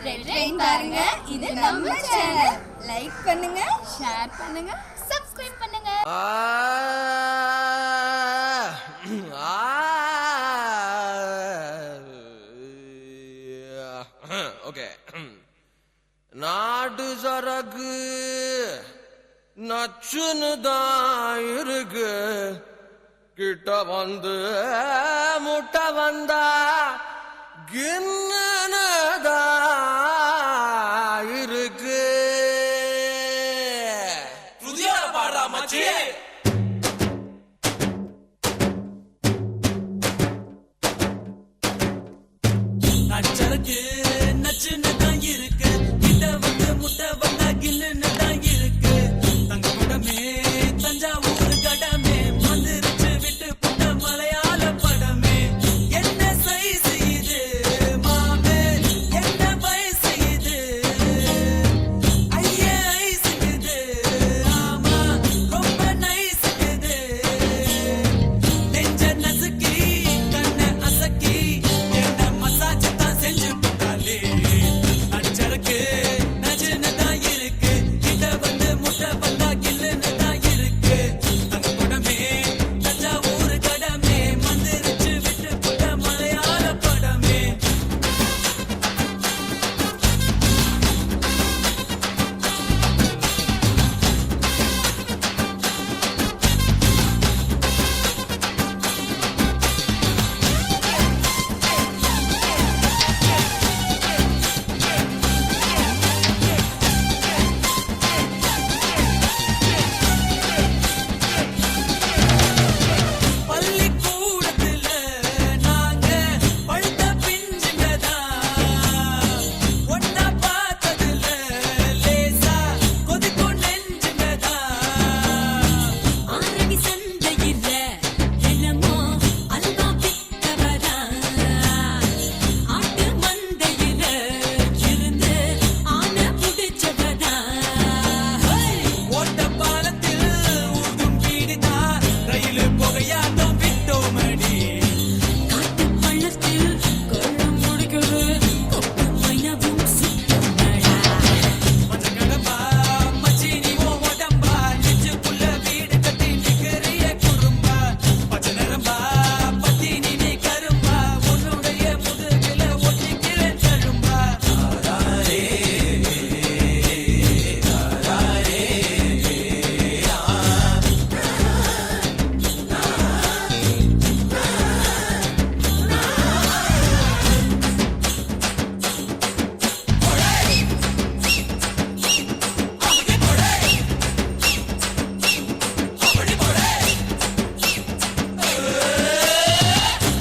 Red பாருங்க. இது நம்ம சேனல். லைக் பண்ணுங்க, ஷேர் பண்ணுங்க, சப்ஸ்கிரைப் பண்ணுங்க. ஓகே. நாடு சரக்கு நச்சுன்னு தான் இருக்கு. கிட்ட வந்து முட்டை வந்தா கின்னதா இருக்கு. புதிய பாடுறா மச்சி. நச்சருக்கு நச்சுன்னு தான் இருக்கு. கிட்ட வந்து முட்டை வந்தா கில்லுன்னு தான் இருக்கு. தங்க குடமே தஞ்சாவூர் கடமே வந்துருச்சு விட்டு புட்ட மலையாள படமே. என்ன சைஸ் இது மாமே, என்ன வயசு இது, ஐயே ஐஸ் இது, ஆமா ரொம்ப நைஸ் இது. நெஞ்ச நசுக்கி கண்ண அசக்கி என்ன மசாஜ் தான் செஞ்சு போட்டாலே. நச்சருக்கு நச்சுன்னு தான் இருக்கு. கிட்ட வந்து முட்டை வந்தா கில்லுன்னு தான் இருக்கு. தங்க குடமே தஞ்சாவூர் கடமே வந்துருச்சு விட்டு புட்ட மலையாள படமே. பள்ளிக்கூடத்துல நாங்க பழுத்த பிஞ்சுங்கதான். ஒன்னா பார்த்ததுல லேசா கொதிக்கும் நெஞ்சுங்கதான். ஆரடி சந்தையில என்னமோ அல்வா வித்தவரா. ஆட்டு மந்தையில இருந்து ஆனை புடிச்சவரா. ஓட்ட பாலத்தில் ஊதும் பீடிதான் ரயில் புகையாட்டம் விட்டோமடி. காட்டு பள்ளத்தில் கொள்ளம் முடிக்கிறது கொப்பு மைனவும் சுத்தமடா. மஞ்சள் கடம்பா மச்சி நீ ஓ உடம்பா நெஞ்சுக்குள்ள வீடு கட்டி நிக்கிறிய குறும்பா. பச்சை நரம்பா பத்தி நீ கரும்பா உன்னுடைய முதுகில ஒட்டிக்கிறேன் தழும்பா.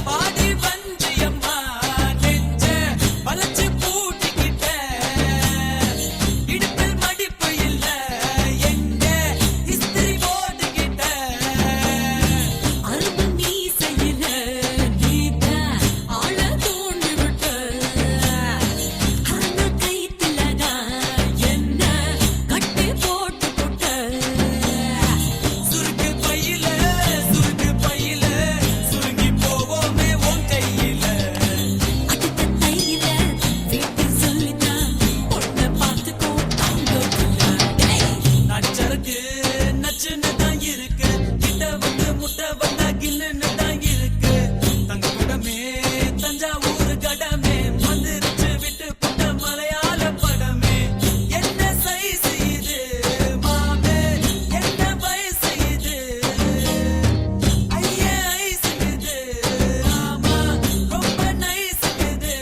பாதி வஞ்சியம்மா நெஞ்ச வளைச்சு பூட்டிக்கிட்ட. இடுப்பில் மடிப்பு இல்ல எங்க இஸ்திரி போட்டுக்கிட்ட. அரும்பு மீசையில நீதான் ஆள தூண்டி விட்ட. அந்த கைத்துலதான் என்ன கட்டி போட்டு போட்ட. சுருக்கு பையில சுருங்கி போவோமே உன் கையில. அடுத்த தையில வீட்டு சொல்லித்தான் பொண்ணை பார்த்துக்கோ தங்கக்குள்ள. நச்சருக்கு நச்சுன்னு தான் இருக்கு. கிட்ட வந்து முட்டை வந்தா கில்லுன்னு தான் இருக்கு. தங்க குடமே தஞ்சாவூர் கடமே வந்துருச்சு விட்டு புட்ட மலையாள படமே. என்ன சைஸ் இது மாமே, என்ன வயசு இது, ஐயே ஐஸ் இது, ஆமா ரொம்ப நைஸ் இது.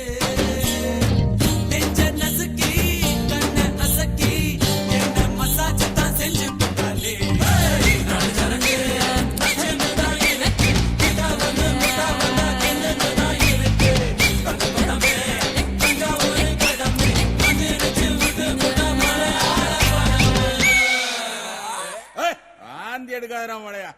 நெஞ்ச நசுக்கி கண்ண அசக்கி என்ன மசாஜ் தான் செஞ்சு போட்டாலே. நச்சருக்கு நச்சுன்னு தான் இருக்கு. கிட்ட வந்து முட்டை வந்தா கில்லுன்னு தான் இருக்கு. தங்க குடமே தஞ்சாவூர் கடமே வந்துருச்சு விட்டு புட்ட மலையாள படமே. ஆந்தி எடுக்காதரா மழையா.